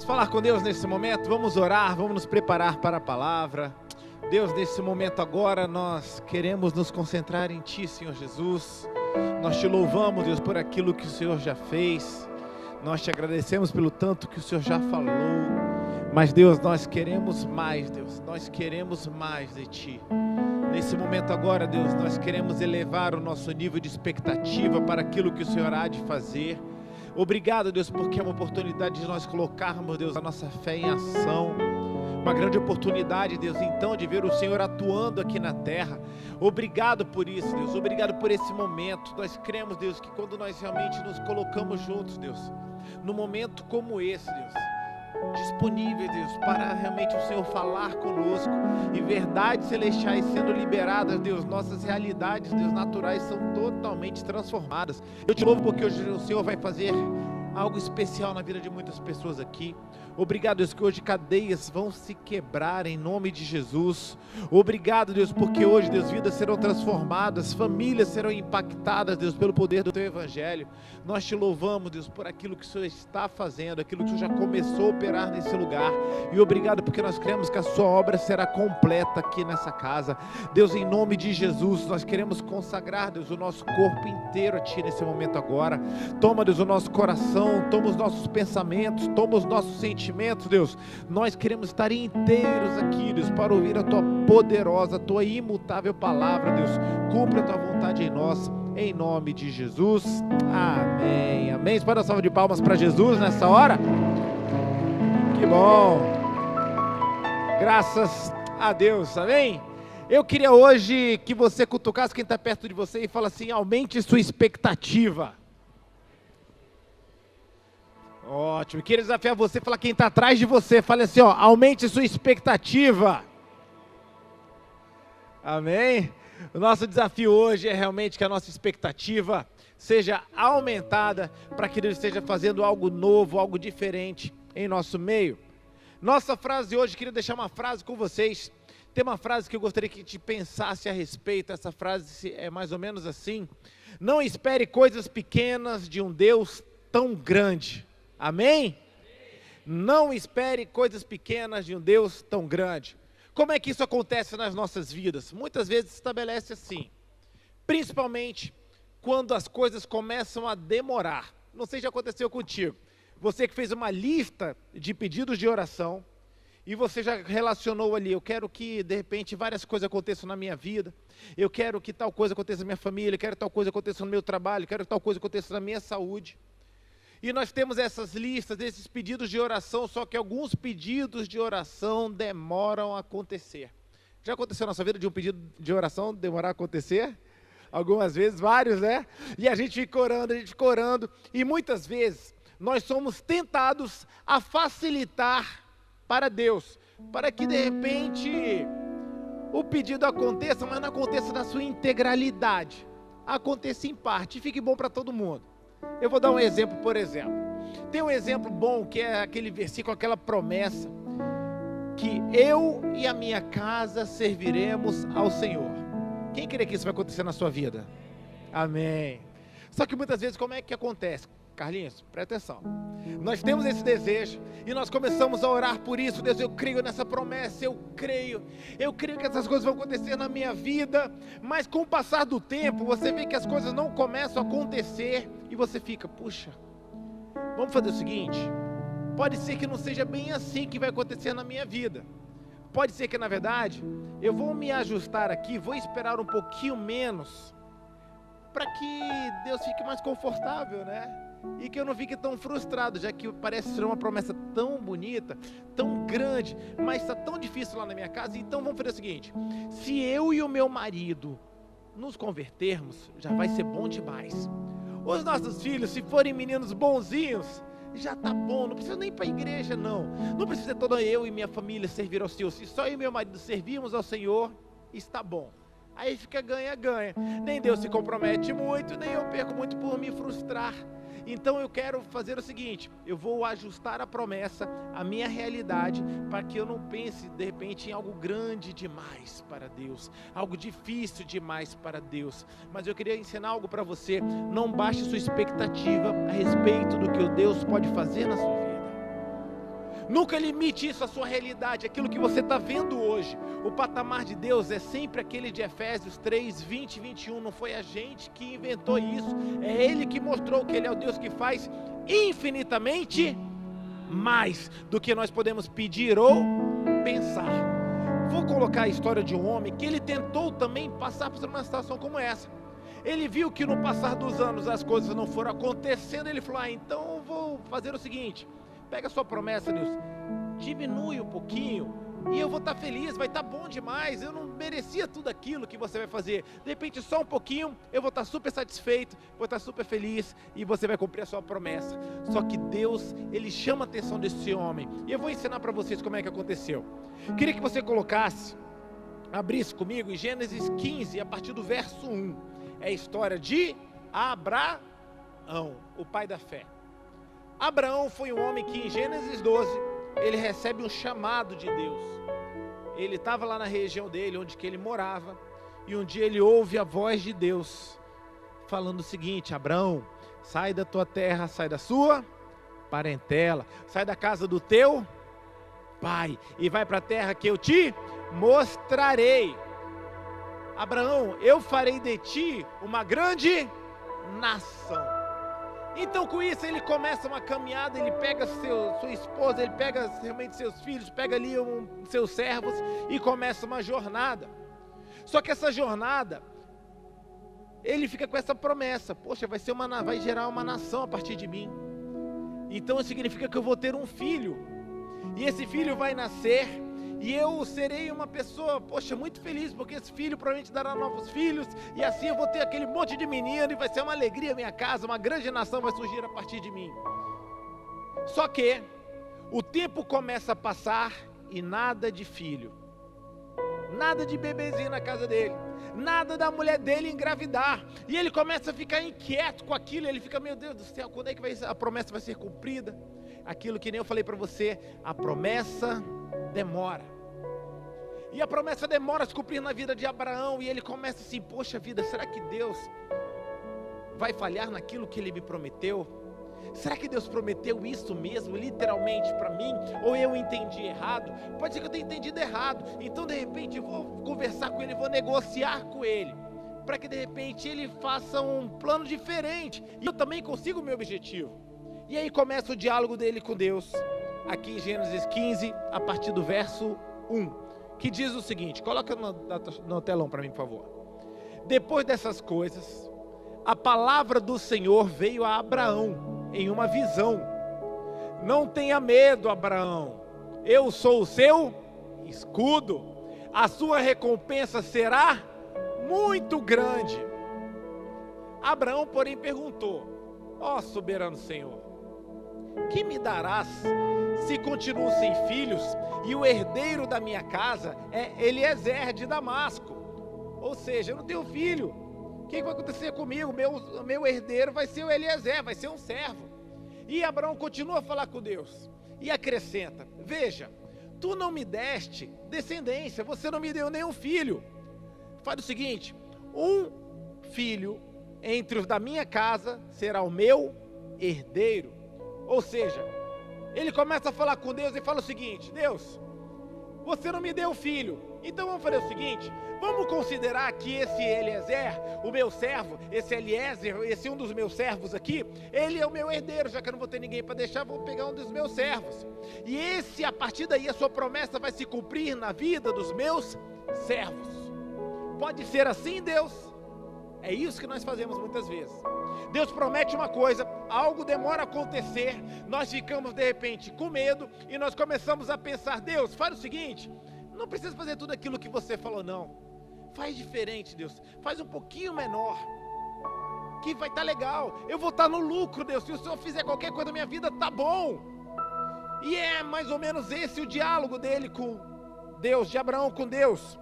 Vamos falar com Deus nesse momento, vamos orar, vamos nos preparar para a palavra. Deus, nesse momento agora, nós queremos nos concentrar em Ti, Senhor Jesus. Nós Te louvamos, Deus, por aquilo que o Senhor já fez. Nós Te agradecemos pelo tanto que o Senhor já falou. Mas, Deus, nós queremos mais, Deus. Nós queremos mais de Ti. Nesse momento agora, Deus, nós queremos elevar o nosso nível de expectativa para aquilo que o Senhor há de fazer. Obrigado, Deus, porque é uma oportunidade de nós colocarmos, Deus, a nossa fé em ação. Uma grande oportunidade, Deus, então, de ver o Senhor atuando aqui na terra. Obrigado por isso, Deus. Obrigado por esse momento. Nós cremos, Deus, que quando nós realmente nos colocamos juntos, Deus, num momento como esse, Deus, disponível, Deus, para realmente o Senhor falar conosco e verdades celestiais sendo liberadas, Deus, nossas realidades, Deus, naturais são totalmente transformadas. Eu te louvo porque hoje o Senhor vai fazer algo especial na vida de muitas pessoas aqui. Obrigado, Deus, que hoje cadeias vão se quebrar em nome de Jesus. Obrigado, Deus, porque hoje, Deus, vidas serão transformadas, famílias serão impactadas, Deus, pelo poder do Teu Evangelho. Nós Te louvamos, Deus, por aquilo que o Senhor está fazendo, aquilo que o Senhor já começou a operar nesse lugar. E obrigado porque nós cremos que a Sua obra será completa aqui nessa casa. Deus, em nome de Jesus, nós queremos consagrar, Deus, o nosso corpo inteiro a Ti nesse momento agora. Toma, Deus, o nosso coração, toma os nossos pensamentos, toma os nossos sentimentos, Deus. Nós queremos estar inteiros aqui, Deus, para ouvir a Tua poderosa, a Tua imutável palavra, Deus. Cumpra a Tua vontade em nós, em nome de Jesus. Amém, amém. Você pode dar uma salva de palmas para Jesus nessa hora? Que bom. Graças a Deus, amém? Eu queria hoje que você cutucasse quem está perto de você e fala assim: aumente sua expectativa. Ótimo, queria desafiar você a falar quem está atrás de você, fale assim, ó, aumente sua expectativa. Amém? O nosso desafio hoje é realmente que a nossa expectativa seja aumentada para que Deus esteja fazendo algo novo, algo diferente em nosso meio. Nossa frase hoje, queria deixar uma frase com vocês. Tem uma frase que eu gostaria que te pensasse a respeito. Essa frase é mais ou menos assim: não espere coisas pequenas de um Deus tão grande. Amém? Não espere coisas pequenas de um Deus tão grande. Como é que isso acontece nas nossas vidas? Muitas vezes se estabelece assim, principalmente quando as coisas começam a demorar. Não sei se já aconteceu contigo. Você que fez uma lista de pedidos de oração e você já relacionou ali: eu quero que de repente várias coisas aconteçam na minha vida, eu quero que tal coisa aconteça na minha família, eu quero que tal coisa aconteça no meu trabalho, eu quero que tal coisa aconteça na minha saúde. E nós temos essas listas, esses pedidos de oração, só que alguns pedidos de oração demoram a acontecer. Já aconteceu na sua vida de um pedido de oração demorar a acontecer? Algumas vezes, vários, né? E a gente fica orando, e muitas vezes nós somos tentados a facilitar para Deus, para que de repente o pedido aconteça, mas não aconteça na sua integralidade, aconteça em parte, e fique bom para todo mundo. Eu vou dar um exemplo, por exemplo. Tem um exemplo bom que é aquele versículo, aquela promessa, que eu e a minha casa serviremos ao Senhor. Quem crê que isso vai acontecer na sua vida? Amém. Só que muitas vezes como é que acontece? Carlinhos, presta atenção. Nós temos esse desejo e nós começamos a orar por isso. Deus, eu creio nessa promessa, eu creio que essas coisas vão acontecer na minha vida, mas com o passar do tempo, você vê que as coisas não começam a acontecer e você fica, puxa, vamos fazer o seguinte, pode ser que não seja bem assim que vai acontecer na minha vida. Pode ser que, na verdade, eu vou me ajustar aqui, vou esperar um pouquinho menos, para que Deus fique mais confortável, né? E que eu não fique tão frustrado, já que parece ser uma promessa tão bonita, tão grande, mas está tão difícil lá na minha casa. Então vamos fazer o seguinte: se eu e o meu marido nos convertermos, já vai ser bom demais. Os nossos filhos, se forem meninos bonzinhos, já está bom, não precisa nem ir para a igreja, não precisa toda eu e minha família servir ao Senhor. Se só eu e meu marido servirmos ao Senhor, está bom. Aí fica ganha-ganha, nem Deus se compromete muito, nem eu perco muito por me frustrar. Então eu quero fazer o seguinte: eu vou ajustar a promessa à minha realidade, para que eu não pense de repente em algo grande demais para Deus, algo difícil demais para Deus. Mas eu queria ensinar algo para você: não baixe sua expectativa a respeito do que o Deus pode fazer na sua vida. Nunca limite isso à sua realidade, aquilo que você está vendo hoje. O patamar de Deus é sempre aquele de Efésios 3, 20 e 21. Não foi a gente que inventou isso, é Ele que mostrou que Ele é o Deus que faz infinitamente mais do que nós podemos pedir ou pensar. Vou colocar a história de um homem que ele tentou também passar por uma situação como essa. Ele viu que no passar dos anos as coisas não foram acontecendo, ele falou, então eu vou fazer o seguinte, pega a sua promessa, Deus, diminui um pouquinho, e eu vou estar feliz, vai estar bom demais, eu não merecia tudo aquilo que você vai fazer, de repente só um pouquinho, eu vou estar super satisfeito, vou estar super feliz, e você vai cumprir a sua promessa. Só que Deus, Ele chama a atenção desse homem, e eu vou ensinar para vocês como é que aconteceu. Queria que você colocasse, abrisse comigo em Gênesis 15, a partir do verso 1, é a história de Abraão, o pai da fé. Abraão foi um homem que em Gênesis 12, ele recebe um chamado de Deus. Ele estava lá na região dele, onde que ele morava, e um dia ele ouve a voz de Deus, falando o seguinte, Abraão, sai da tua terra, sai da sua parentela, sai da casa do teu pai, e vai para a terra que eu te mostrarei. Abraão, eu farei de ti uma grande nação. Então com isso ele começa uma caminhada, ele pega sua esposa, ele pega realmente seus filhos, pega ali seus servos e começa uma jornada. Só que essa jornada, ele fica com essa promessa, poxa, vai gerar uma nação a partir de mim. Então significa que eu vou ter um filho, e esse filho vai nascer, e eu serei uma pessoa, poxa, muito feliz, porque esse filho provavelmente dará novos filhos, e assim eu vou ter aquele monte de menino, e vai ser uma alegria a minha casa, uma grande nação vai surgir a partir de mim. Só que o tempo começa a passar, e nada de filho, nada de bebezinho na casa dele, nada da mulher dele engravidar, e ele começa a ficar inquieto com aquilo, ele fica, meu Deus do céu, quando é que a promessa vai ser cumprida? Aquilo que nem eu falei para você, a promessa demora, e a promessa demora a se cumprir na vida de Abraão, e ele começa assim, poxa vida, será que Deus vai falhar naquilo que ele me prometeu? Será que Deus prometeu isso mesmo, literalmente para mim? Ou eu entendi errado? Pode ser que eu tenha entendido errado, então de repente eu vou conversar com ele, vou negociar com ele, para que de repente ele faça um plano diferente, e eu também consiga o meu objetivo. E aí começa o diálogo dele com Deus, aqui em Gênesis 15, a partir do verso 1, que diz o seguinte, coloca no telão para mim, por favor. Depois dessas coisas, a palavra do Senhor veio a Abraão em uma visão. Não tenha medo, Abraão, eu sou o seu escudo, a sua recompensa será muito grande. Abraão, porém, perguntou, ó soberano Senhor, que me darás se continuo sem filhos, e o herdeiro da minha casa é Eliezer de Damasco? Ou seja, eu não tenho filho. O que vai acontecer comigo? Meu herdeiro vai ser o Eliezer, vai ser um servo. E Abraão continua a falar com Deus, e acrescenta, veja, tu não me deste descendência, você não me deu nenhum filho. Faz o seguinte, um filho entre os da minha casa será o meu herdeiro. Ou seja, ele começa a falar com Deus e fala o seguinte, Deus, você não me deu filho, então vamos fazer o seguinte, vamos considerar que esse Eliezer, o meu servo, esse Eliezer, esse um dos meus servos aqui, ele é o meu herdeiro, já que eu não vou ter ninguém para deixar, vou pegar um dos meus servos. E esse, a partir daí, a sua promessa vai se cumprir na vida dos meus servos. Pode ser assim, Deus? É isso que nós fazemos muitas vezes. Deus promete uma coisa, algo demora a acontecer, nós ficamos de repente com medo, e nós começamos a pensar, Deus, faz o seguinte, não precisa fazer tudo aquilo que você falou não, faz diferente, Deus, faz um pouquinho menor, que vai estar legal, eu vou estar no lucro, Deus, se o Senhor fizer qualquer coisa na minha vida, tá bom. E é mais ou menos esse o diálogo dele com Deus, de Abraão com Deus.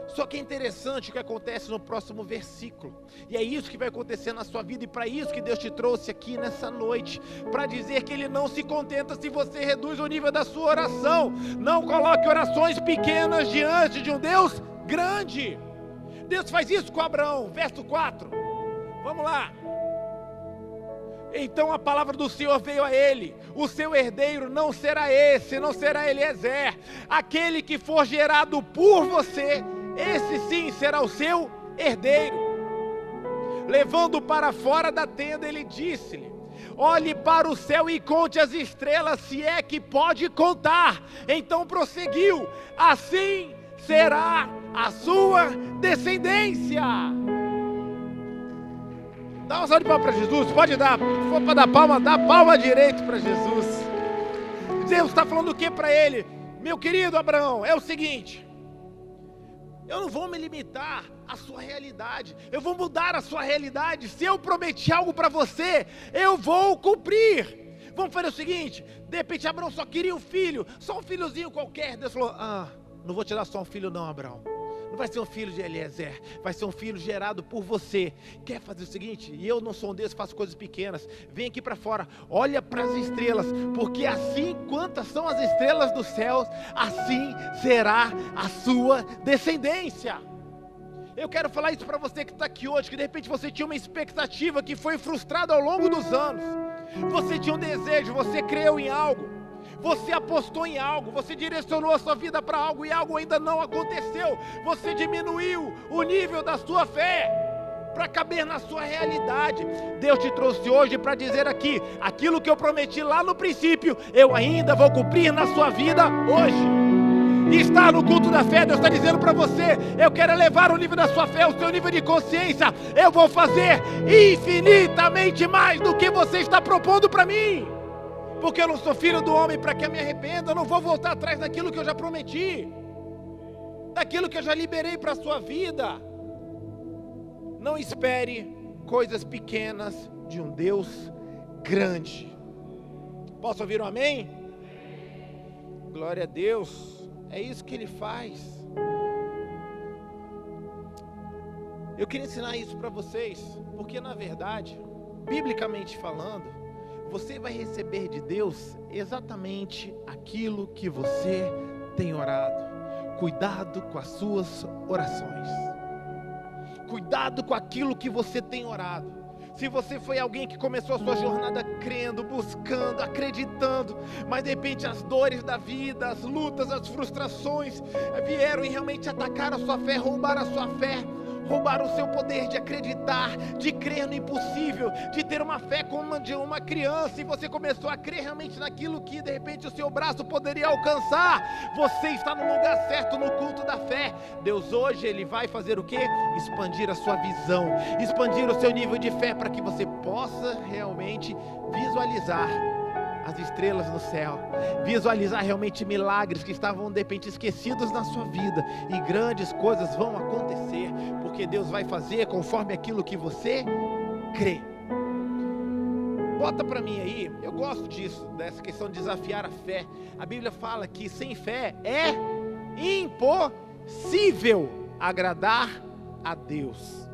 Só que é interessante o que acontece no próximo versículo, e é isso que vai acontecer na sua vida, e para isso que Deus te trouxe aqui nessa noite, para dizer que Ele não se contenta se você reduz o nível da sua oração. Não coloque orações pequenas diante de um Deus grande. Deus faz isso com Abraão, verso 4, vamos lá. Então a palavra do Senhor veio a ele: o seu herdeiro não será esse, não será Eliezer. Aquele que for gerado por você, esse sim será o seu herdeiro. Levando-o para fora da tenda, ele disse-lhe: olhe para o céu e conte as estrelas, se é que pode contar. Então prosseguiu: assim será a sua descendência. Dá uma salva de palmas para Jesus, pode dar. Se for para dar palma, dá palma direito para Jesus. Deus está falando o que para ele? Meu querido Abraão, é o seguinte: eu não vou me limitar à sua realidade, eu vou mudar a sua realidade. Se eu prometi algo para você, eu vou cumprir. Vamos fazer o seguinte: de repente Abraão só queria um filho, só um filhozinho qualquer. Deus falou: não vou te dar só um filho não, Abraão. Não vai ser um filho de Eliezer, vai ser um filho gerado por você. Quer fazer o seguinte? E eu não sou um Deus que faço coisas pequenas. Vem aqui para fora, olha para as estrelas, porque assim quantas são as estrelas dos céus, assim será a sua descendência. Eu quero falar isso para você que está aqui hoje, que de repente você tinha uma expectativa que foi frustrada ao longo dos anos. Você tinha um desejo, você creu em algo, você apostou em algo, você direcionou a sua vida para algo e algo ainda não aconteceu. Você diminuiu o nível da sua fé para caber na sua realidade. Deus te trouxe hoje para dizer aqui: aquilo que eu prometi lá no princípio, eu ainda vou cumprir na sua vida hoje. E está no culto da fé, Deus está dizendo para você: eu quero elevar o nível da sua fé, o seu nível de consciência. Eu vou fazer infinitamente mais do que você está propondo para mim. Porque eu não sou filho do homem para que eu me arrependa. Eu não vou voltar atrás daquilo que eu já prometi, daquilo que eu já liberei para a sua vida. Não espere coisas pequenas de um Deus grande. Posso ouvir um amém? Glória a Deus. É isso que Ele faz. Eu queria ensinar isso para vocês, porque na verdade, biblicamente falando, você vai receber de Deus exatamente aquilo que você tem orado. Cuidado com as suas orações. Cuidado com aquilo que você tem orado. Se você foi alguém que começou a sua jornada crendo, buscando, acreditando, mas de repente as dores da vida, as lutas, as frustrações vieram e realmente atacaram a sua fé, roubaram a sua fé, roubaram o seu poder de acreditar, de crer no impossível, de ter uma fé como de uma criança, e você começou a crer realmente naquilo que de repente o seu braço poderia alcançar. Você está no lugar certo, no culto da fé. Deus hoje, Ele vai fazer o quê? Expandir a sua visão, expandir o seu nível de fé, para que você possa realmente visualizar as estrelas no céu, visualizar realmente milagres que estavam de repente esquecidos na sua vida, e grandes coisas vão acontecer, porque Deus vai fazer conforme aquilo que você crê. Bota para mim aí, eu gosto disso, dessa questão de desafiar a fé. A Bíblia fala que sem fé é impossível agradar a Deus,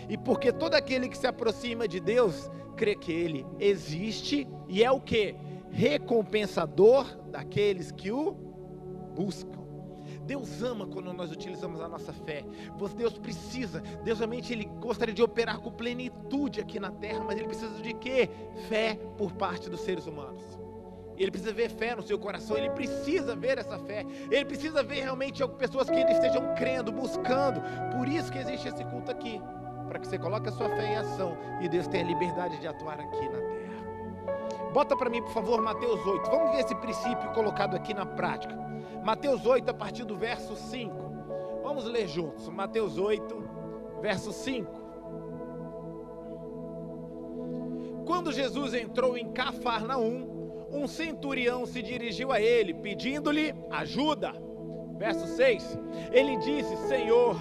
e porque todo aquele que se aproxima de Deus crê que Ele existe e é o que? Recompensador daqueles que o buscam. Deus ama quando nós utilizamos a nossa fé. Deus realmente Ele gostaria de operar com plenitude aqui na terra, mas Ele precisa de quê? Fé por parte dos seres humanos. Ele precisa ver fé no seu coração, Ele precisa ver essa fé, Ele precisa ver realmente pessoas que ainda estejam crendo, buscando. Por isso que existe esse culto aqui, para que você coloque a sua fé em ação e Deus tenha liberdade de atuar aqui na terra. Bota para mim, por favor, Mateus 8. Vamos ver esse princípio colocado aqui na prática. Mateus 8, a partir do verso 5. Vamos ler juntos. Mateus 8, verso 5. Quando Jesus entrou em Cafarnaum, um centurião se dirigiu a ele, pedindo-lhe ajuda. Verso 6. Ele disse: Senhor,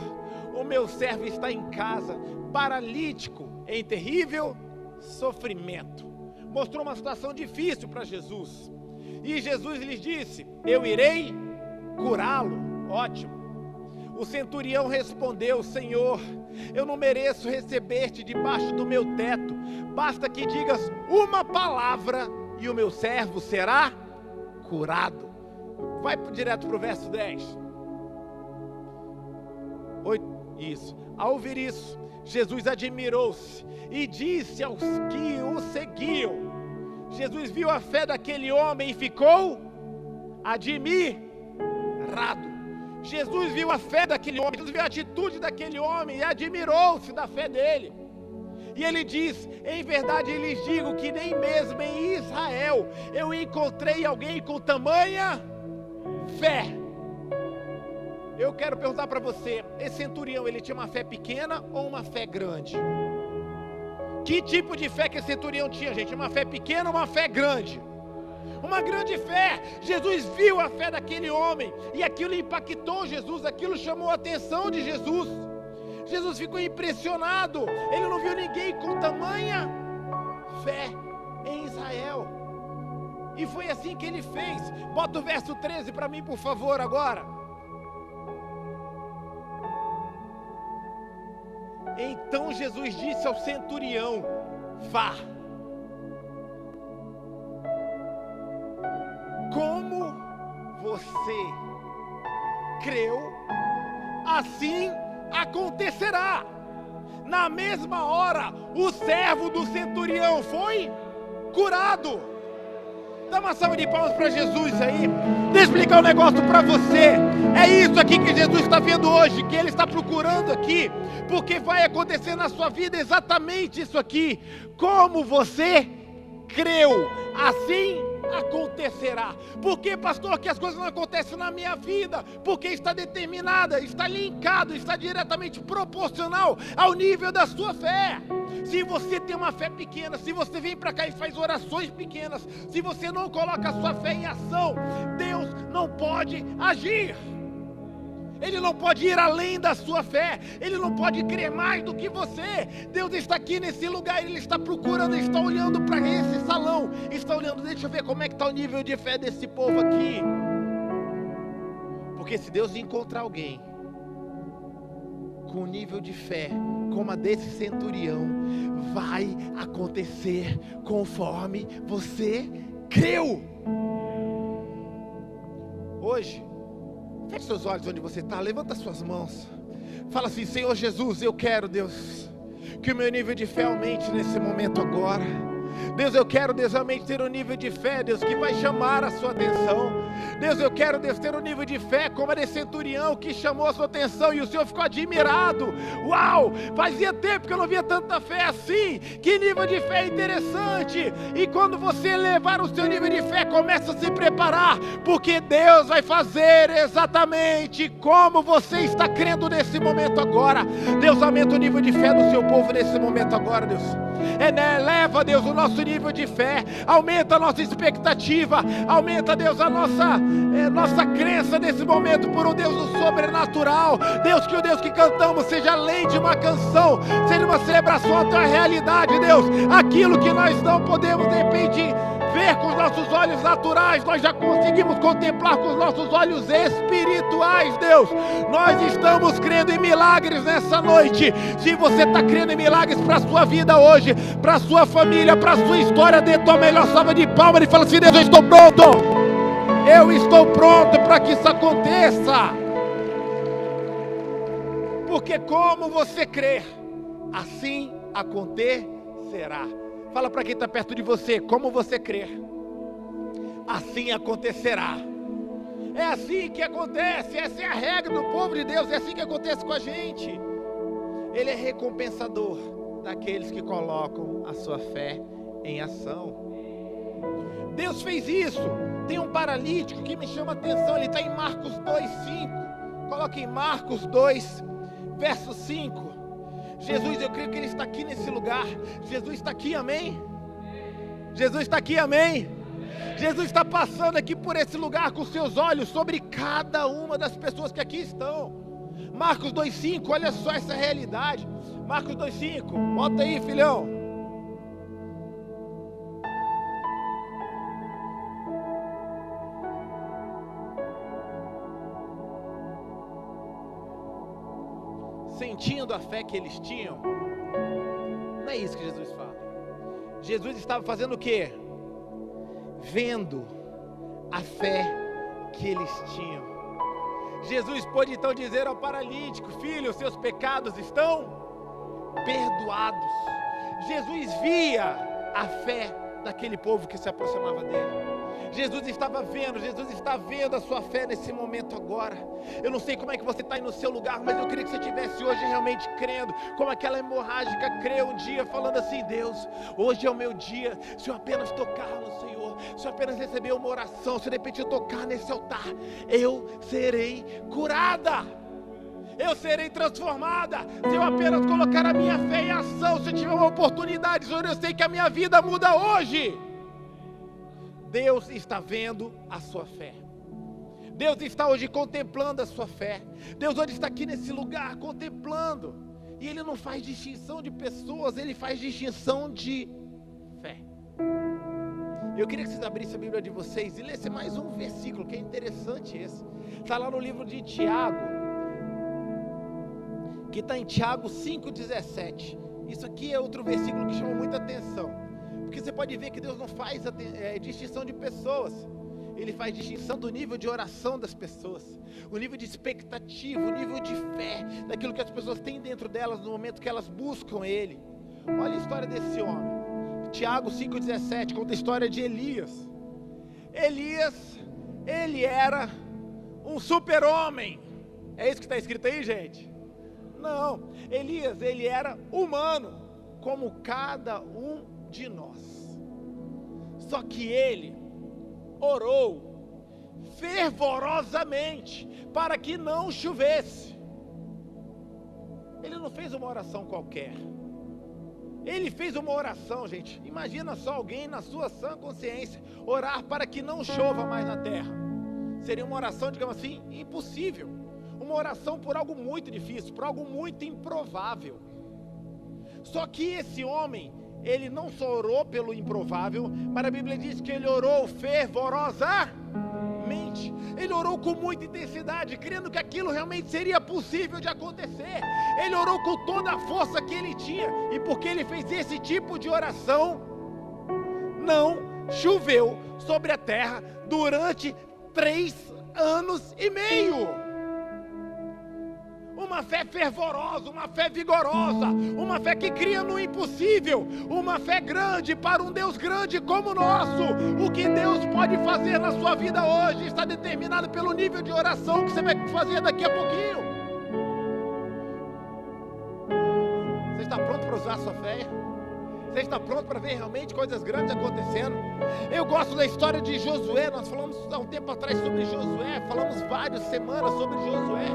o meu servo está em casa, paralítico, em terrível sofrimento. Mostrou uma situação difícil para Jesus. E Jesus lhes disse: eu irei curá-lo. Ótimo. O centurião respondeu: Senhor, eu não mereço receber-te debaixo do meu teto. Basta que digas uma palavra e o meu servo será curado. Vai direto para o verso 10. Isso. Ao ouvir isso, Jesus admirou-se e disse aos que o seguiam. Jesus viu a fé daquele homem e ficou admirado. Jesus viu a fé daquele homem, Jesus viu a atitude daquele homem e admirou-se da fé dele. E ele diz: em verdade lhes digo que nem mesmo em Israel eu encontrei alguém com tamanha fé. Eu quero perguntar para você, esse centurião, ele tinha uma fé pequena ou uma fé grande? Que tipo de fé que esse centurião tinha, gente? Uma fé pequena ou uma fé grande? Uma grande fé. Jesus viu a fé daquele homem e aquilo impactou Jesus, aquilo chamou a atenção de Jesus. Jesus ficou impressionado, ele não viu ninguém com tamanha fé em Israel. E foi assim que ele fez. Bota o verso 13 para mim, por favor, agora. Então Jesus disse ao centurião: vá. Como você creu, assim acontecerá. Na mesma hora, o servo do centurião foi curado. Dá uma salva de palmas para Jesus aí. Deixa eu explicar um negócio para você. É isso aqui que Jesus está vendo hoje, que Ele está procurando aqui, porque vai acontecer na sua vida exatamente isso aqui. Como você creu, assim acontecerá. Por que, pastor, que as coisas não acontecem na minha vida? Porque está determinada, está linkado, está diretamente proporcional ao nível da sua fé. Se você tem uma fé pequena, se você vem para cá e faz orações pequenas, se você não coloca a sua fé em ação, Deus não pode agir. Ele não pode ir além da sua fé. Ele não pode crer mais do que você. Deus está aqui nesse lugar. Ele está procurando, Ele está olhando para esse salão. Está olhando, deixa eu ver como é que está o nível de fé desse povo aqui. Porque se Deus encontrar alguém com nível de fé como a desse centurião, vai acontecer conforme você creu. Hoje, feche seus olhos onde você está, levanta suas mãos, fala assim: Senhor Jesus, eu quero, Deus, que o meu nível de fé aumente nesse momento agora. Deus, eu quero, Deus, realmente ter um nível de fé, Deus, que vai chamar a sua atenção. Deus, eu quero, Deus, ter um nível de fé como a desse centurião que chamou a sua atenção e o Senhor ficou admirado. Uau, fazia tempo que eu não via tanta fé assim. Que nível de fé interessante. E quando você elevar o seu nível de fé, começa a se preparar, porque Deus vai fazer exatamente como você está crendo nesse momento agora. Deus, aumenta o nível de fé do seu povo nesse momento agora, Deus. Eleva, Deus, o nosso nível de fé, aumenta a nossa expectativa, aumenta, Deus, a nossa crença nesse momento por um Deus do sobrenatural. Deus, que o Deus que cantamos seja além de uma canção, seja uma celebração à tua realidade, Deus. Aquilo que nós não podemos, de repente, ver com os nossos olhos naturais, nós já conseguimos contemplar com os nossos olhos espirituais, Deus. Nós estamos crendo em milagres nessa noite. Se você está crendo em milagres para a sua vida hoje, para a sua família, para a sua história, dê tua melhor salva de palmas e fala assim: Deus, eu estou pronto. Eu estou pronto para que isso aconteça. Porque como você crer, assim acontecerá. Fala para quem está perto de você: como você crer, assim acontecerá. É assim que acontece, essa é a regra do povo de Deus, é assim que acontece com a gente. Ele é recompensador daqueles que colocam a sua fé em ação. Deus fez isso. Tem um paralítico que me chama a atenção, ele está em Marcos 2:5. Coloque em Marcos 2, verso 5. Jesus, eu creio que Ele está aqui nesse lugar. Jesus está aqui, amém? Jesus está aqui, amém? Jesus está passando aqui por esse lugar com seus olhos sobre cada uma das pessoas que aqui estão. Marcos 2:5, olha só essa realidade. Marcos 2:5, bota aí, filhão. Sentindo a fé que eles tinham. Não é isso que Jesus fala. Jesus estava fazendo o quê? Vendo a fé que eles tinham. Jesus pôde então dizer ao paralítico: filho, seus pecados estão perdoados. Jesus via a fé daquele povo que se aproximava dele. Jesus estava vendo, Jesus está vendo a sua fé nesse momento agora. Eu não sei como é que você está aí no seu lugar, mas eu queria que você estivesse hoje realmente crendo, como aquela hemorrágica creu um dia, falando assim: Deus, hoje é o meu dia. Se eu apenas tocar no Senhor, se eu apenas receber uma oração, se de repente eu tocar nesse altar, eu serei curada, eu serei transformada. Se eu apenas colocar a minha fé em ação, se eu tiver uma oportunidade, Senhor, eu sei que a minha vida muda hoje. Deus está vendo a sua fé. Deus está hoje contemplando a sua fé. Deus hoje está aqui nesse lugar contemplando. E Ele não faz distinção de pessoas, Ele faz distinção de fé. Eu queria que vocês abrissem a Bíblia de vocês e lessem mais um versículo, que é interessante esse. Está lá no livro de Tiago, que está em Tiago 5,17. Isso aqui é outro versículo que chama muita atenção. Porque você pode ver que Deus não faz distinção de pessoas. Ele faz distinção do nível de oração das pessoas, o nível de expectativa, o nível de fé, daquilo que as pessoas têm dentro delas no momento que elas buscam Ele. Olha a história desse homem. Tiago 5,17 conta a história de Elias. Elias, ele era um super-homem. É isso que está escrito aí, gente? Não, Elias, ele era humano, como cada um de nós. Só que ele orou fervorosamente para que não chovesse. Ele não fez uma oração qualquer. Ele fez uma oração, gente. Imagina só alguém na sua sã consciência orar para que não chova mais na terra. Seria uma oração, digamos assim, impossível. Uma oração por algo muito difícil, por algo muito improvável. Só que esse homem, ele não só orou pelo improvável, mas a Bíblia diz que ele orou fervorosamente. Ele orou com muita intensidade, crendo que aquilo realmente seria possível de acontecer. Ele orou com toda a força que ele tinha. E porque ele fez esse tipo de oração, não choveu sobre a terra durante 3 anos e meio. Uma fé fervorosa, uma fé vigorosa, uma fé que cria no impossível, uma fé grande para um Deus grande como o nosso. O que Deus pode fazer na sua vida hoje está determinado pelo nível de oração que você vai fazer daqui a pouquinho. Você está pronto para usar a sua fé? Você está pronto para ver realmente coisas grandes acontecendo? Eu gosto da história de Josué. Nós falamos há um tempo atrás sobre Josué. Falamos várias semanas sobre Josué.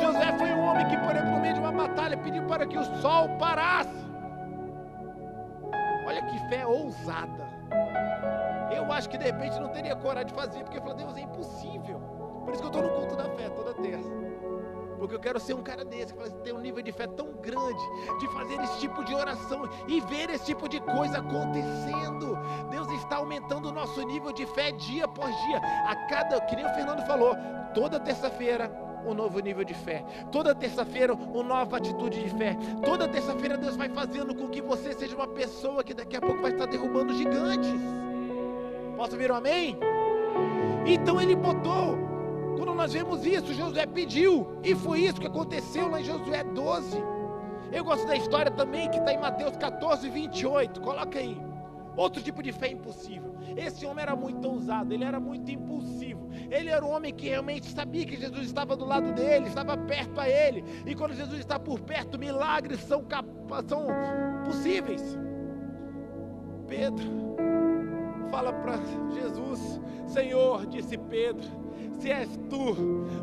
Josué foi um homem que, por exemplo, no meio de uma batalha, pediu para que o sol parasse. Olha que fé ousada. Eu acho que de repente não teria coragem de fazer, porque eu falei: Deus, é impossível. Por isso que eu estou no culto da fé toda terça. Porque eu quero ser um cara desse, que tem um nível de fé tão grande, de fazer esse tipo de oração e ver esse tipo de coisa acontecendo. Deus está aumentando o nosso nível de fé dia após dia. Que nem o Fernando falou, toda terça-feira um novo nível de fé. Toda terça-feira uma nova atitude de fé. Toda terça-feira Deus vai fazendo com que você seja uma pessoa que daqui a pouco vai estar derrubando gigantes. Posso ouvir um amém? Então ele botou. Quando nós vemos isso, Josué pediu, e foi isso que aconteceu lá em Josué 12. Eu gosto da história também que está em Mateus 14, 28, coloca aí. Outro tipo de fé impossível. Esse homem era muito ousado, ele era muito impulsivo. Ele era um homem que realmente sabia que Jesus estava do lado dele, estava perto a ele. E quando Jesus está por perto, milagres são possíveis. Pedro fala para Jesus: Senhor, disse Pedro, se és tu,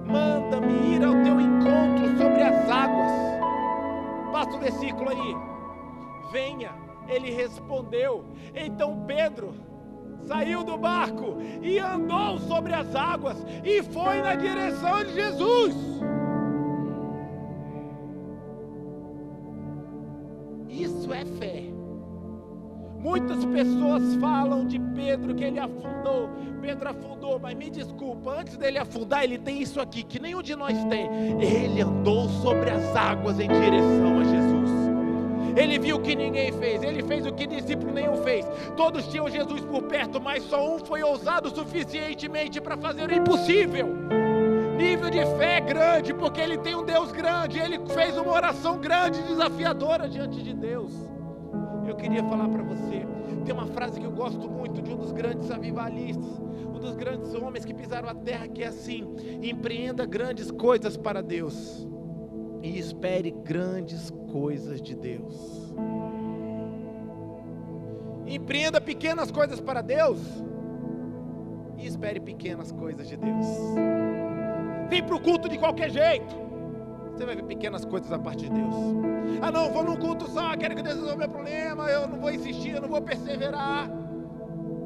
manda-me ir ao teu encontro sobre as águas. Passa o versículo aí. Venha, ele respondeu. Então Pedro saiu do barco e andou sobre as águas e foi na direção de Jesus. Isso é fé. Muitas pessoas falam de Pedro que ele afundou. Pedro afundou, mas me desculpa, antes dele afundar, ele tem isso aqui, que nenhum de nós tem. Ele andou sobre as águas em direção a Jesus. Ele viu o que ninguém fez, ele fez o que discípulo nenhum fez. Todos tinham Jesus por perto, mas só um foi ousado suficientemente para fazer o impossível. nível de fé grande, porque ele tem um Deus grande, ele fez uma oração grande, desafiadora diante de Deus. Eu queria falar para você, tem uma frase que eu gosto muito de um dos grandes avivalistas, um dos grandes homens que pisaram a terra, que é assim: empreenda grandes coisas para Deus e espere grandes coisas de Deus. Empreenda pequenas coisas para Deus e espere pequenas coisas de Deus. Vem para o culto de qualquer jeito, você vai ver pequenas coisas da parte de Deus. Ah não, vou num culto só, quero que Deus resolva meu problema, eu não vou insistir, eu não vou perseverar.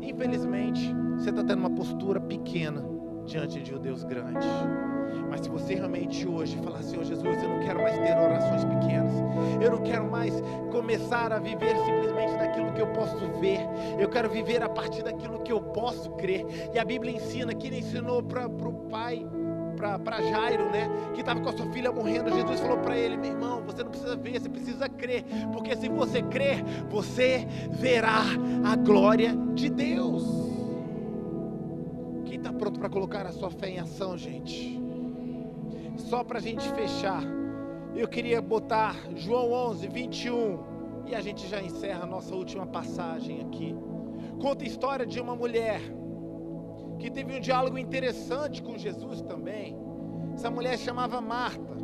Infelizmente, você está tendo uma postura pequena diante de um Deus grande. Mas se você realmente hoje falar: Senhor Jesus, eu não quero mais ter orações pequenas, eu não quero mais começar a viver simplesmente daquilo que eu posso ver, eu quero viver a partir daquilo que eu posso crer. E a Bíblia ensina, que ele ensinou para o pai, para Jairo, né, que estava com a sua filha morrendo. Jesus falou para ele: meu irmão, você não precisa ver, você precisa crer, porque se você crer, você verá a glória de Deus. Quem está pronto para colocar a sua fé em ação, gente? Só para a gente fechar, eu queria botar João 11, 21, e a gente já encerra a nossa última passagem aqui. Conta a história de uma mulher que teve um diálogo interessante com Jesus também. Essa mulher chamava Marta.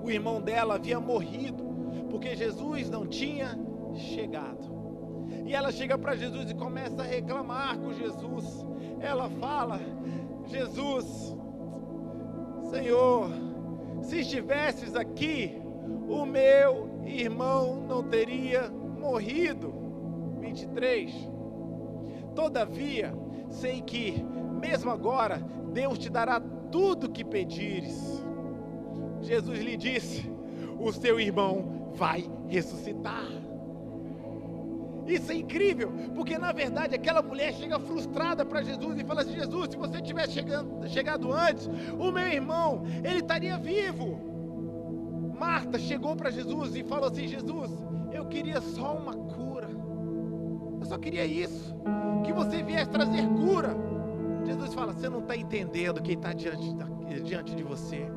O irmão dela havia morrido, porque Jesus não tinha chegado. E ela chega para Jesus e começa a reclamar com Jesus. Ela fala: Jesus, Senhor, se estivesses aqui, o meu irmão não teria morrido. 23. Todavia, sei que, mesmo agora, Deus te dará tudo o que pedires. Jesus lhe disse: o seu irmão vai ressuscitar. Isso é incrível, porque na verdade aquela mulher chega frustrada para Jesus e fala assim: Jesus, se você tivesse chegado antes, o meu irmão, ele estaria vivo. Marta chegou para Jesus e falou assim: Jesus, eu queria só uma cura, eu só queria isso, que você viesse trazer cura. Jesus fala: você não está entendendo quem está diante de você.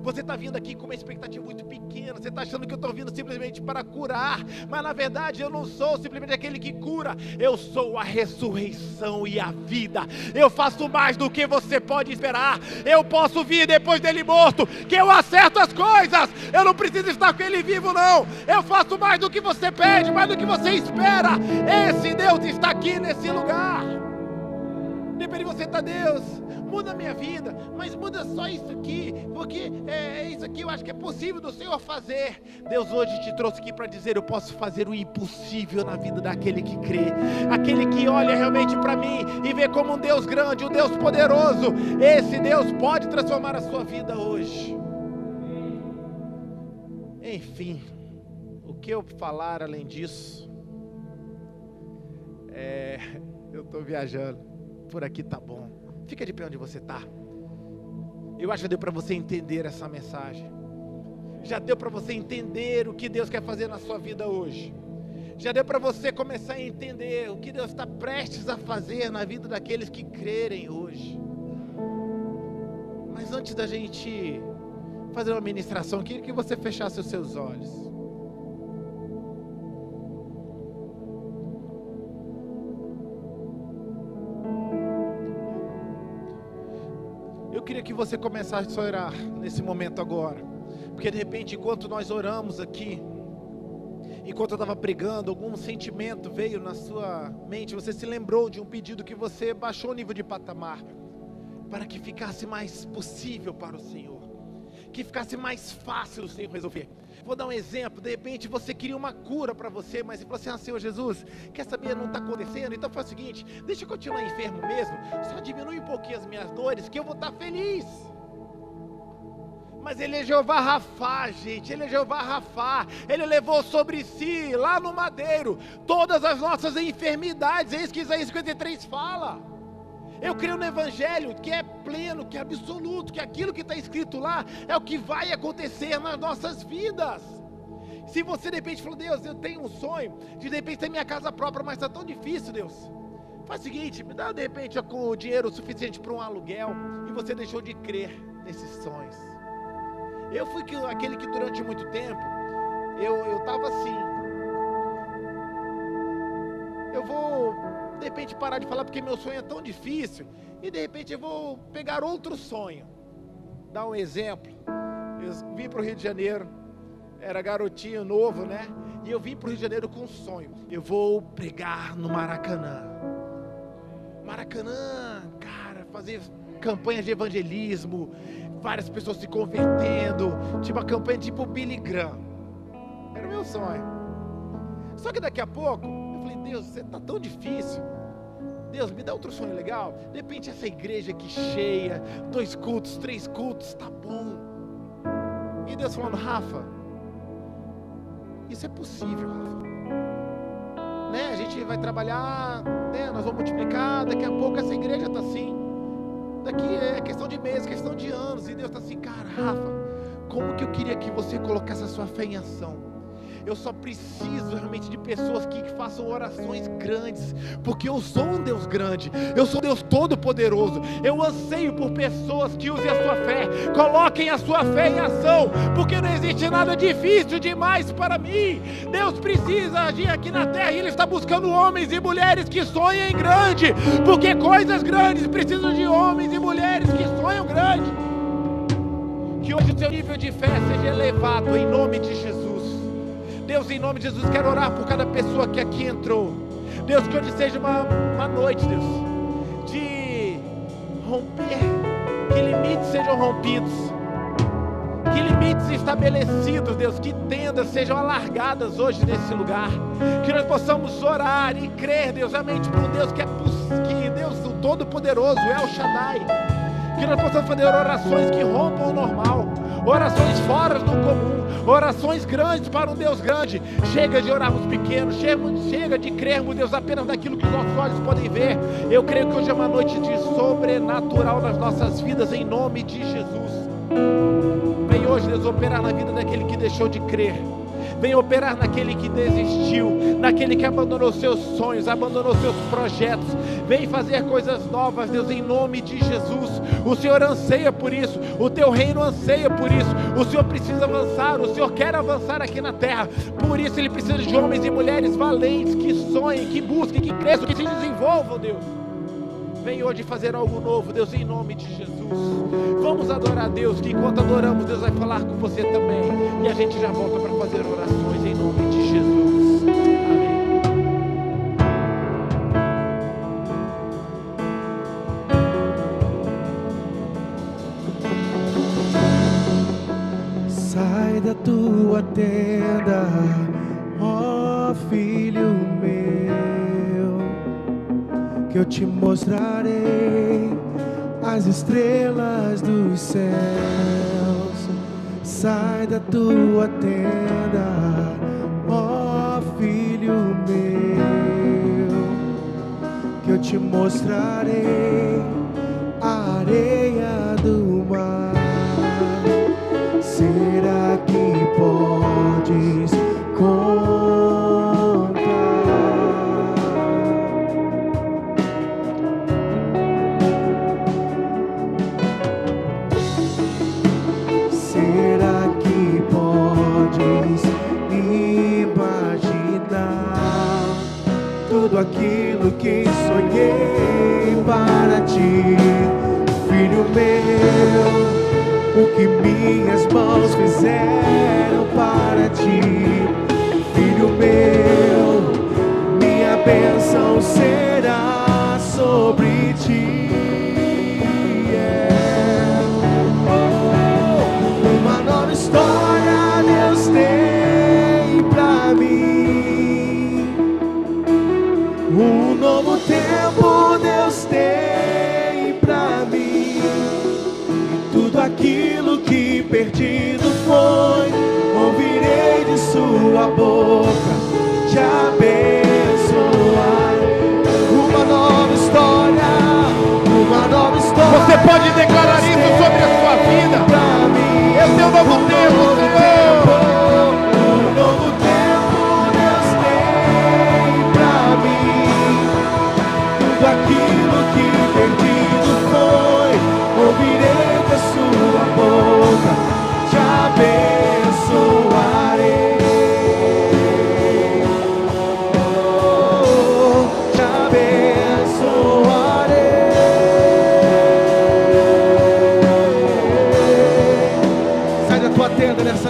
Você está vindo aqui com uma expectativa muito pequena. Você está achando que eu estou vindo simplesmente para curar, mas na verdade eu não sou simplesmente aquele que cura. Eu sou a ressurreição e a vida. Eu faço mais do que você pode esperar. Eu posso vir depois dele morto, que eu acerto as coisas. Eu não preciso estar com ele vivo, não. Eu faço mais do que você pede, mais do que você espera. Esse Deus está aqui nesse lugar. Depende de você, tá? Deus, muda a minha vida, mas muda só isso aqui, porque isso aqui eu acho que é possível do Senhor fazer. Deus hoje te trouxe aqui para dizer: eu posso fazer o impossível na vida daquele que crê, aquele que olha realmente para mim e vê como um Deus grande, um Deus poderoso. Esse Deus pode transformar a sua vida hoje. Enfim, o que eu falar além disso? Eu estou viajando. Por aqui tá bom. Fica de pé onde você está. Eu acho que deu para você entender essa mensagem. Já deu para você entender o que Deus quer fazer na sua vida hoje. Já deu para você começar a entender o que Deus está prestes a fazer na vida daqueles que crerem hoje. Mas antes da gente fazer uma ministração, eu queria que você fechasse os seus olhos. Eu queria que você começasse a orar nesse momento agora, porque de repente, enquanto nós oramos aqui, enquanto eu estava pregando, algum sentimento veio na sua mente, você se lembrou de um pedido que você baixou o nível de patamar, para que ficasse mais possível para o Senhor, que ficasse mais fácil o Senhor resolver. Vou dar um exemplo: de repente você queria uma cura para você, mas você falou assim: Senhor Jesus, quer saber, não está acontecendo, então faz o seguinte, deixa eu continuar enfermo mesmo, só diminui um pouquinho as minhas dores, que eu vou estar feliz. Mas ele é Jeová Rafá, gente, ele é Jeová Rafá, ele levou sobre si, lá no madeiro, todas as nossas enfermidades. É isso que Isaías 53 fala. Eu creio no Evangelho, que é pleno, que é absoluto, que aquilo que está escrito lá é o que vai acontecer nas nossas vidas. Se você de repente falou: Deus, eu tenho um sonho de repente ter minha casa própria, mas está tão difícil, Deus, Faz o seguinte, me dá de repente com o dinheiro suficiente para um aluguel, e você deixou de crer nesses sonhos. Eu fui aquele que durante muito tempo, eu estava assim, eu vou de repente parar de falar porque meu sonho é tão difícil, e de repente eu vou pegar outro sonho. Dar um exemplo, eu vim para o Rio de Janeiro, era garotinho novo, né? E eu vim para o Rio de Janeiro com um sonho, eu vou pregar no Maracanã. Maracanã, cara, fazer campanha de evangelismo, várias pessoas se convertendo, tipo uma campanha tipo Billy Graham. Era o meu sonho. Só que daqui a pouco, eu falei, Deus, você tá tão difícil. Deus, me dá outro sonho legal. De repente essa igreja aqui cheia, 2 cultos, 3 cultos, tá bom. E Deus falando, Rafa, isso é possível, Rafa. Né? A gente vai trabalhar, né? Nós vamos multiplicar, daqui a pouco essa igreja está assim, daqui é questão de meses, questão de anos, e Deus está assim, cara, Rafa, como que eu queria que você colocasse a sua fé em ação. Eu só preciso realmente de pessoas que façam orações grandes, porque eu sou um Deus grande, eu sou Deus todo-poderoso. Eu anseio por pessoas que usem a sua fé, coloquem a sua fé em ação, porque não existe nada difícil demais para mim. Deus precisa agir aqui na terra, e Ele está buscando homens e mulheres que sonhem grande, porque coisas grandes precisam de homens e mulheres que sonham grande. Que hoje o seu nível de fé seja elevado em nome de Jesus. Deus, em nome de Jesus, quero orar por cada pessoa que aqui entrou. Deus, que hoje seja uma noite, Deus, de romper, que limites sejam rompidos, que limites estabelecidos, Deus, que tendas sejam alargadas hoje nesse lugar, que nós possamos orar e crer, Deus, realmente para um Deus que Deus, o Todo-Poderoso, El Shaddai, que nós possamos fazer orações que rompam o normal, orações fora do comum, orações grandes para um Deus grande. Chega de orarmos pequenos, chega de crermos, Deus, apenas naquilo que os nossos olhos podem ver. Eu creio que hoje é uma noite de sobrenatural nas nossas vidas, em nome de Jesus. Vem hoje, Deus, operar na vida daquele que deixou de crer. Vem operar naquele que desistiu, naquele que abandonou seus sonhos, abandonou seus projetos. Vem fazer coisas novas, Deus, em nome de Jesus. O Senhor anseia por isso, o teu reino anseia por isso. O Senhor precisa avançar, o Senhor quer avançar aqui na terra. Por isso Ele precisa de homens e mulheres valentes, que sonhem, que busquem, que cresçam, que se desenvolvam, Deus. Vem hoje fazer algo novo, Deus, em nome de Jesus. Vamos adorar a Deus, que enquanto adoramos, Deus vai falar com você também. E a gente já volta para fazer orações em nome de Jesus. Amém. Sai da tua tenda, ó filho meu, que eu te mostrarei as estrelas dos céus. Sai da tua tenda, ó filho meu, que eu te mostrarei a areia do mar. Será que podes contar? Será que podes imaginar tudo aquilo que sonhei para ti, filho meu? O que minhas mãos fizeram para ti, filho meu, minha bênção será sobre ti. Uma nova história Deus tem pra mim, um novo tempo Deus tem pra mim. Tudo aquilo que perdido foi, ouvirei de sua boca, te abençoar. Uma nova história, uma nova história. Você pode declarar isso sobre a sua vida. Esse é o novo tempo, Senhor. Um novo tempo Deus tem pra mim. Tudo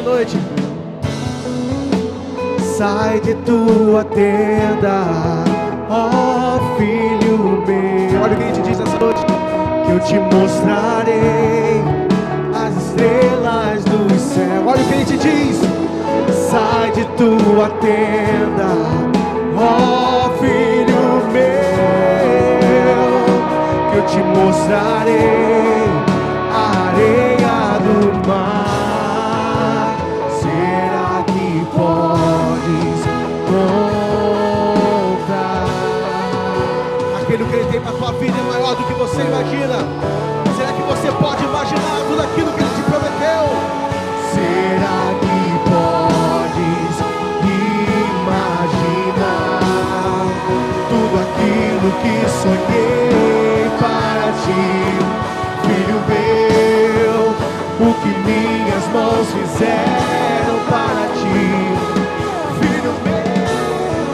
noite. Sai de tua tenda, ó filho meu. Olha o que a gente diz nessa noite. Que eu te mostrarei as estrelas do céu. Olha o que a gente diz. Sai de tua tenda, ó filho meu. Que eu te mostrarei a areia do mar. Será que podes contar? Aquele que ele tem para tua vida é maior do que você imagina. Será que você pode imaginar tudo aquilo que ele te prometeu? Será que podes imaginar tudo aquilo que sonhei para ti, filho meu? O que minhas mãos fizeram para ti, filho meu.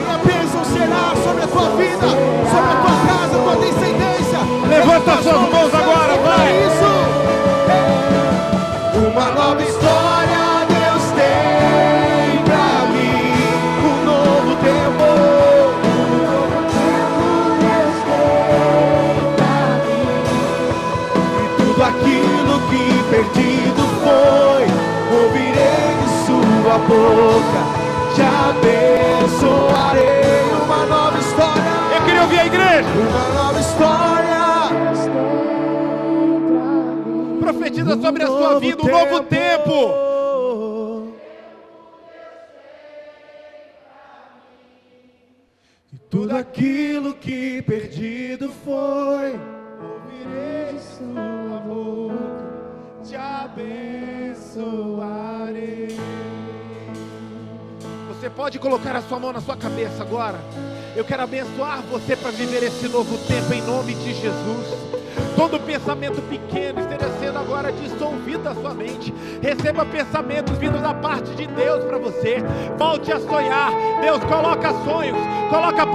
E a bênção será sobre a tua vida, sobre a tua casa, tua descendência. Levanta as suas mãos agora, vai! Isso! Uma nova história Deus tem pra mim, um novo tempo. Deus tem pra mim. E tudo aquilo que perdido foi, ouvirei de sua boca, te abençoarei. Uma nova história. Eu queria ouvir a igreja. Uma nova história. Profetiza sobre a sua vida um novo tempo. E tudo aquilo que perdido foi, ouvirei de sua boca, te abençoarei. Você pode colocar a sua mão na sua cabeça agora. Eu quero abençoar você para viver esse novo tempo em nome de Jesus. Todo pensamento pequeno esteja sendo agora dissolvido da sua mente. Receba pensamentos vindos da parte de Deus para você. Volte a sonhar. Deus coloca sonhos, coloca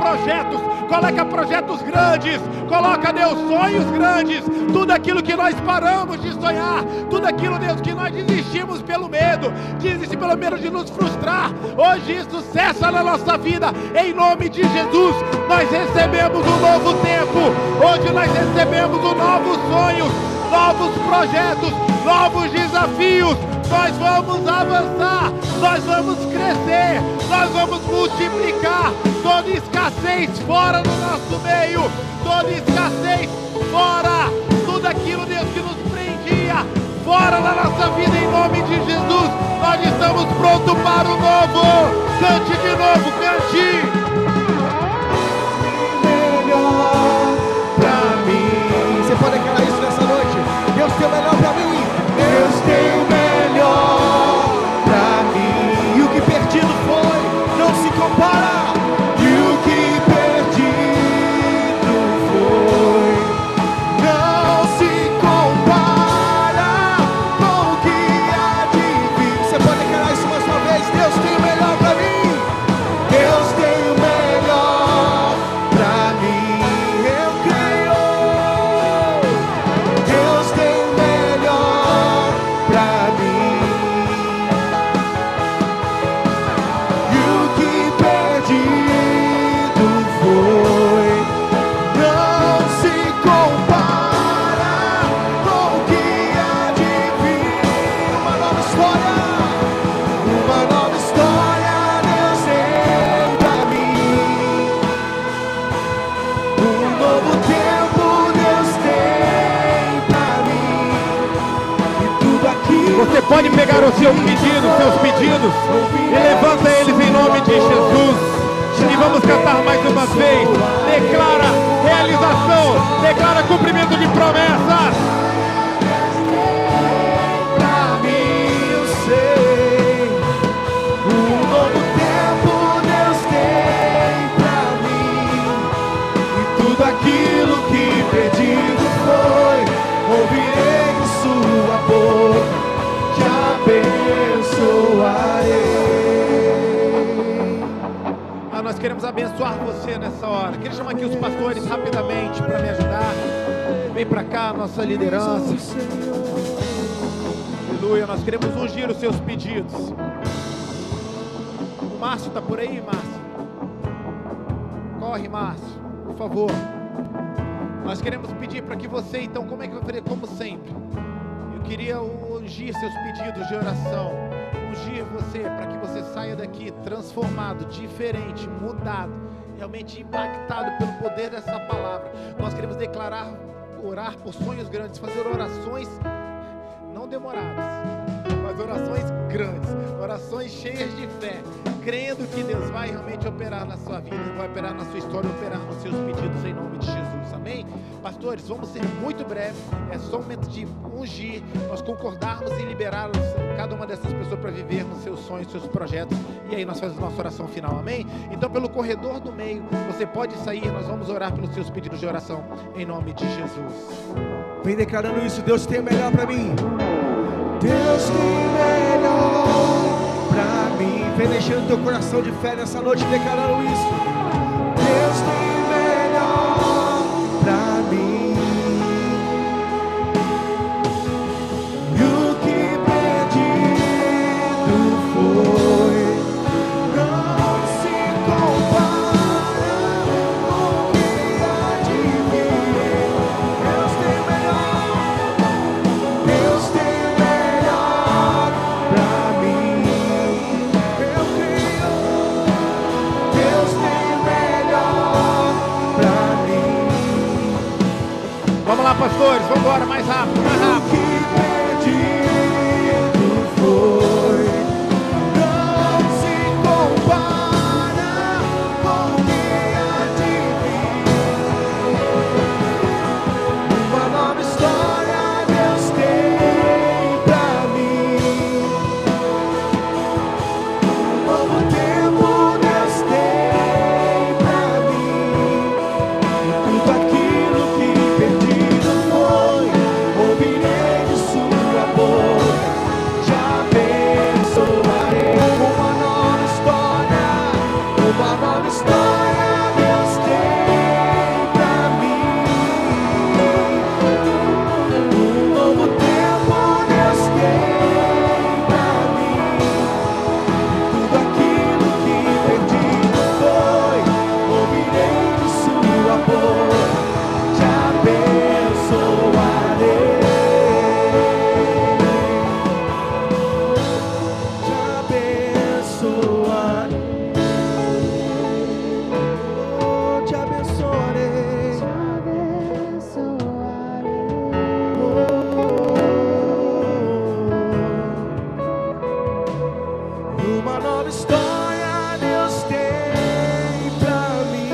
projetos grandes. Coloca, Deus, sonhos grandes. Tudo aquilo que nós paramos de sonhar, tudo aquilo, Deus, que nós desistimos pelo medo, pelo medo de nos frustrar, hoje isso cessa na nossa vida. Em nome de Jesus, nós recebemos um novo tempo. Hoje nós recebemos novos sonhos, novos projetos, novos desafios. Nós vamos avançar, nós vamos crescer, nós vamos multiplicar. Toda escassez fora do nosso meio, toda escassez fora, tudo aquilo, Deus, que nos prendia, fora da nossa vida, em nome de Jesus. Nós estamos prontos para o novo. Cante de novo, cante. Melhor pra mim. Você pode declarar isso nessa noite? Deus tem o melhor pra mim. Deus tem o melhor pra mim. E o que perdido foi, não se compara. E o que perdido foi, não se compara com o que há de vir. Você pode declarar isso mais uma vez? Deus tem o melhor pra mim. Deus tem o melhor pra mim. Eu creio. Deus tem o melhor pra mim. E o que perdido foi, não se compara com o que há de vir. Uma nova história, Deus tem pra mim. Um novo tempo Deus tem pra mim. E tudo aquilo. Você pode pegar os seus pedidos, e levanta eles em nome de Jesus. E vamos cantar mais uma vez. Declara realização, declara cumprimento de promessas. Pra mim eu sei, um novo tempo Deus tem pra mim. E tudo aquilo que perdido foi, ouvirei de sua boca, te abençoarei. Nós queremos abençoar você nessa hora. Queria chamar aqui os pastores rapidamente para me ajudar. Vem para cá, nossa liderança. Aleluia. Aleluia, nós queremos ungir os seus pedidos. O Márcio está por aí, Márcio? Corre, Márcio, por favor. Nós queremos pedir para que você, então, como é que vai fazer? Como sempre, eu queria ungir seus pedidos de oração, ungir você, para que você saia daqui transformado, diferente, mudado, realmente impactado pelo poder dessa palavra. Nós queremos declarar, orar por sonhos grandes, fazer orações não demoradas, mas orações grandes, orações cheias de fé, crendo que Deus vai realmente operar na sua vida, vai operar na sua história, operar nos seus pedidos em nome de Jesus, amém? Pastores, vamos ser muito breves, é só um momento de ungir, nós concordarmos em liberar cada uma dessas pessoas para viver nos seus sonhos, seus projetos, e aí nós fazemos nossa oração final, amém? Então pelo corredor do meio, você pode sair, nós vamos orar pelos seus pedidos de oração, em nome de Jesus. Vem declarando isso, Deus tem o melhor para mim. Deus tem melhor pra mim. Vem enchendo teu coração de fé nessa noite, declarando isso. Deus tem melhor pra mim. E o que pedido foi, não se compara com o que há de vir. Deus tem melhor. Deus tem melhor pra mim. Eu creio. Deus tem melhor pra mim. Vamos lá, pastores, vamos embora, mais rápido, mais rápido. O que pedido foi, não se compara com o que há de vir. Uma nova história Deus tem pra mim. Um novo tempo Deus tem pra mim. E tudo aquilo que perdido foi, ouvirei de sua boca, te abençoarei. Uma nova história Deus tem pra mim. Um novo tempo Deus tem pra mim. Tudo aquilo que perdido foi, ouvirei de sua boca, te abençoarei. Te abençoarei. Oh, te abençoarei. Uma nova história Deus tem pra mim.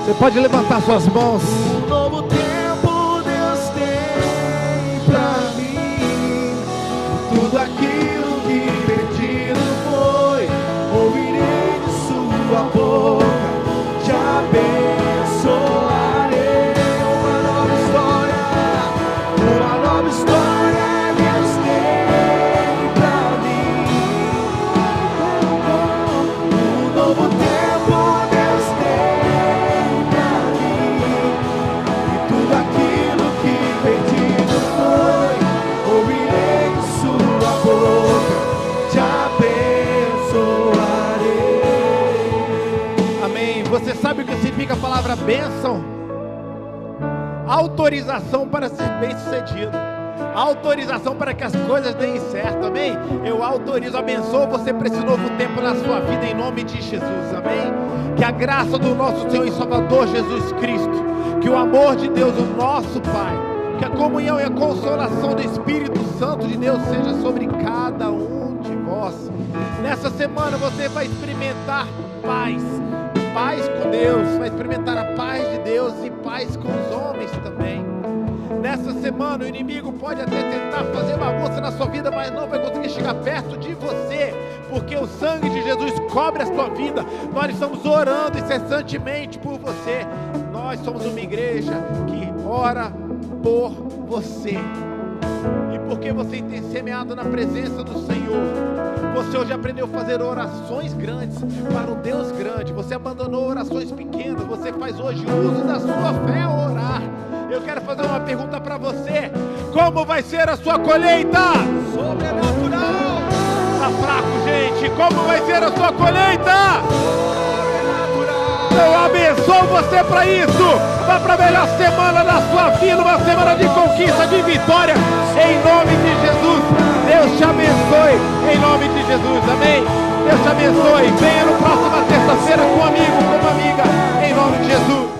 Você pode levantar suas mãos. Um novo tempo Deus tem pra mim. Tudo aquilo que perdido foi, ouvirei de sua boca, te abençoarei. Uma nova história Deus tem pra mim. Um novo tempo Deus tem pra mim. E tudo aquilo que perdido foi, ouvirei de sua boca, te abençoarei. Amém. Você sabe o que significa a palavra bênção? Autorização para ser bem-sucedido. Autorização para que as coisas deem certo, amém? Eu autorizo, abençoo você para esse novo tempo na sua vida, em nome de Jesus, amém? Que a graça do nosso Senhor e Salvador Jesus Cristo, que o amor de Deus, o nosso Pai, que a comunhão e a consolação do Espírito Santo de Deus seja sobre cada um de vós. Nessa semana você vai experimentar paz com Deus, vai experimentar a paz de Deus e paz com os homens também. Nessa semana o inimigo pode até tentar fazer bagunça na sua vida, mas não vai conseguir chegar perto de você, porque o sangue de Jesus cobre a sua vida. Nós estamos orando incessantemente por você. Nós somos uma igreja que ora por você. E porque você tem semeado na presença do Senhor, você hoje aprendeu a fazer orações grandes para um Deus grande. Você abandonou orações pequenas. Você faz hoje uso da sua fé a orar. Eu quero fazer uma pergunta para você. Como vai ser a sua colheita? Sobrenatural. Tá fraco, gente. Como vai ser a sua colheita? Sobrenatural. Eu abençoo você para isso. Vá para a melhor semana da sua vida, uma semana de conquista, de vitória, em nome de Jesus. Deus te abençoe, em nome de Jesus, amém? Deus te abençoe. Venha no próxima terça-feira com um amigo, com uma amiga, em nome de Jesus.